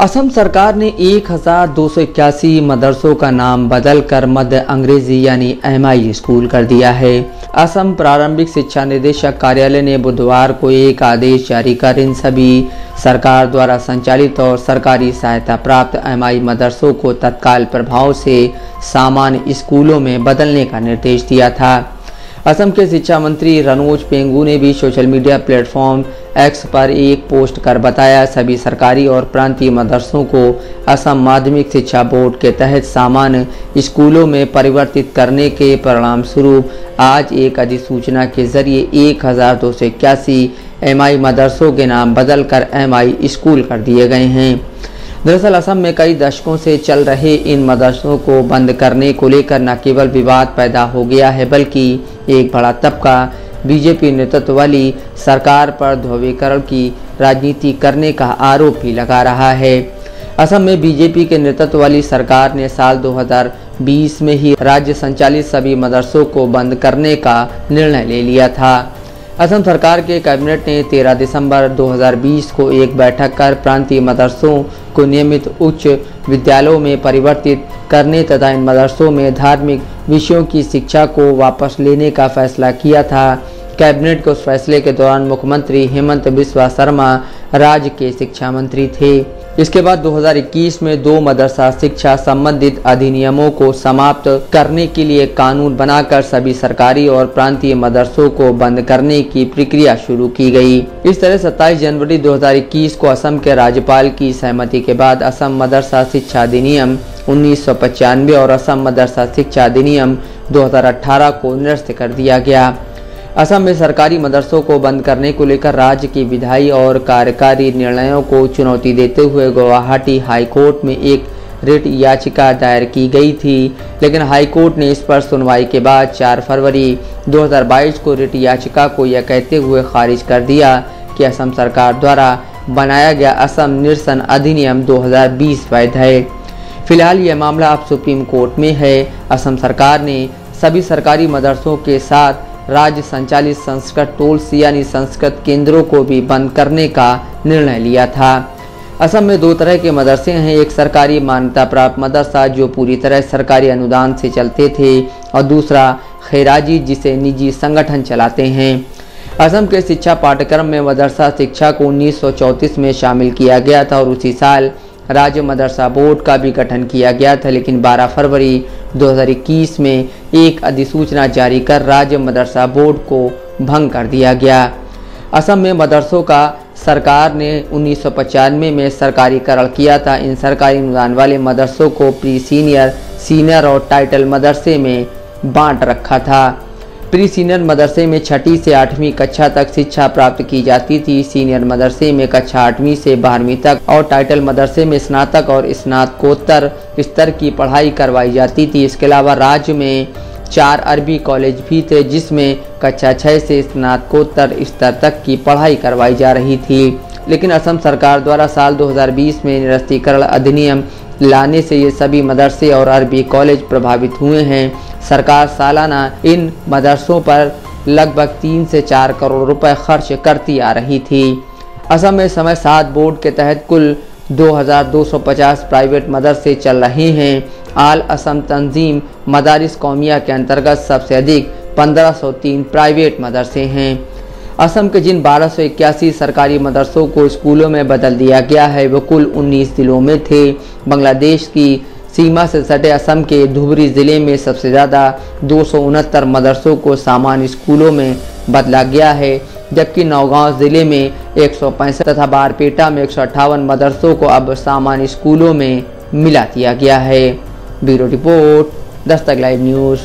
असम सरकार ने 1281 मदरसों का नाम बदलकर मध्य अंग्रेजी यानी MI स्कूल कर दिया है। असम प्रारंभिक शिक्षा निदेशक कार्यालय ने बुधवार को एक आदेश जारी कर इन सभी सरकार द्वारा संचालित और सरकारी सहायता प्राप्त MI मदरसों को तत्काल प्रभाव से सामान्य स्कूलों में बदलने का निर्देश दिया था। असम के शिक्षा मंत्री रनोज पेंगू ने भी सोशल मीडिया प्लेटफॉर्म X पर एक पोस्ट कर बताया, सभी सरकारी और प्रांतीय मदरसों को असम माध्यमिक शिक्षा बोर्ड के तहत सामान्य स्कूलों में परिवर्तित करने के परिणाम स्वरूप आज एक अधिसूचना के जरिए 1281 MI मदरसों के नाम बदलकर MI स्कूल कर दिए गए हैं। दरअसल असम में कई दशकों से चल रहे इन मदरसों को बंद करने को लेकर न केवल विवाद पैदा हो गया है, बल्कि एक बड़ा तबका बीजेपी नेतृत्व वाली सरकार पर ध्रुवीकरण की राजनीति करने का आरोप भी लगा रहा है। असम में बीजेपी के नेतृत्व वाली सरकार ने साल 2020 में ही राज्य संचालित सभी मदरसों को बंद करने का निर्णय ले लिया था। असम सरकार के कैबिनेट ने 13 दिसंबर 2020 को एक बैठक कर प्रांतीय मदरसों को नियमित उच्च विद्यालयों में परिवर्तित करने तथा इन मदरसों में धार्मिक विषयों की शिक्षा को वापस लेने का फैसला किया था। कैबिनेट के उस फैसले के दौरान मुख्यमंत्री हेमंत बिस्वा शर्मा राज्य के शिक्षा मंत्री थे। इसके बाद 2021 में 2 मदरसा शिक्षा संबंधित अधिनियमों को समाप्त करने के लिए कानून बनाकर सभी सरकारी और प्रांतीय मदरसों को बंद करने की प्रक्रिया शुरू की गई। इस तरह 27 जनवरी 2021 को असम के राज्यपाल की सहमति के बाद असम मदरसा शिक्षा अधिनियम 1995 और असम मदरसा शिक्षा अधिनियम 2018 को निरस्त कर दिया गया। असम में सरकारी मदरसों को बंद करने को लेकर राज्य की विधायी और कार्यकारी निर्णयों को चुनौती देते हुए गुवाहाटी हाई कोर्ट में एक रिट याचिका दायर की गई थी, लेकिन हाई कोर्ट ने इस पर सुनवाई के बाद 4 फरवरी 2022 को रिट याचिका को यह कहते हुए खारिज कर दिया कि असम सरकार द्वारा बनाया गया असम निरसन अधिनियम 2020 वैध है। फिलहाल यह मामला अब सुप्रीम कोर्ट में है। असम सरकार ने सभी सरकारी मदरसों के साथ राज्य संचालित संस्कृत टोल्स यानी संस्कृत केंद्रों को भी बंद करने का निर्णय लिया था। असम में 2 तरह के मदरसे हैं, एक सरकारी मान्यता प्राप्त मदरसा जो पूरी तरह सरकारी अनुदान से चलते थे और दूसरा खैराजी जिसे निजी संगठन चलाते हैं। असम के शिक्षा पाठ्यक्रम में मदरसा शिक्षा को 1934 में शामिल किया गया था और उसी साल राज्य मदरसा बोर्ड का भी गठन किया गया था, लेकिन 12 फरवरी 2021 में एक अधिसूचना जारी कर राज्य मदरसा बोर्ड को भंग कर दिया गया। असम में मदरसों का सरकार ने 1995 में सरकारीकरण किया था। इन सरकारी अनुदान वाले मदरसों को प्री सीनियर, सीनियर और टाइटल मदरसे में बांट रखा था। प्री सीनियर मदरसे में 6ठी से 8वीं कक्षा तक शिक्षा प्राप्त की जाती थी, सीनियर मदरसे में कक्षा 8वीं से 12वीं तक और टाइटल मदरसे में स्नातक और स्नातकोत्तर स्तर की पढ़ाई करवाई जाती थी। इसके अलावा राज्य में 4 अरबी कॉलेज भी थे जिसमें कक्षा 6 से स्नातकोत्तर स्तर तक की पढ़ाई करवाई जा रही थी, लेकिन असम सरकार द्वारा साल 2020 में निरस्तीकरण अधिनियम लाने से ये सभी मदरसे और अरबी कॉलेज प्रभावित हुए हैं। सरकार सालाना इन मदरसों पर लगभग 3 से 4 करोड़ रुपए खर्च करती आ रही थी। असम में समय 7 बोर्ड के तहत कुल 2250 प्राइवेट मदरसे चल रहे हैं। आल असम तंजीम मदारिस कौमिया के अंतर्गत सबसे अधिक 1503 प्राइवेट मदरसे हैं। असम के जिन 1281 सरकारी मदरसों को स्कूलों में बदल दिया गया है वो कुल 19 जिलों में थे। बांग्लादेश की सीमा से सटे असम के धुबरी जिले में सबसे ज़्यादा 269 मदरसों को सामान्य स्कूलों में बदला गया है, जबकि नौगांव जिले में 165 तथा बारपेटा में 158 मदरसों को अब सामान्य स्कूलों में मिला दिया गया है। Bureau report, Dastak live news.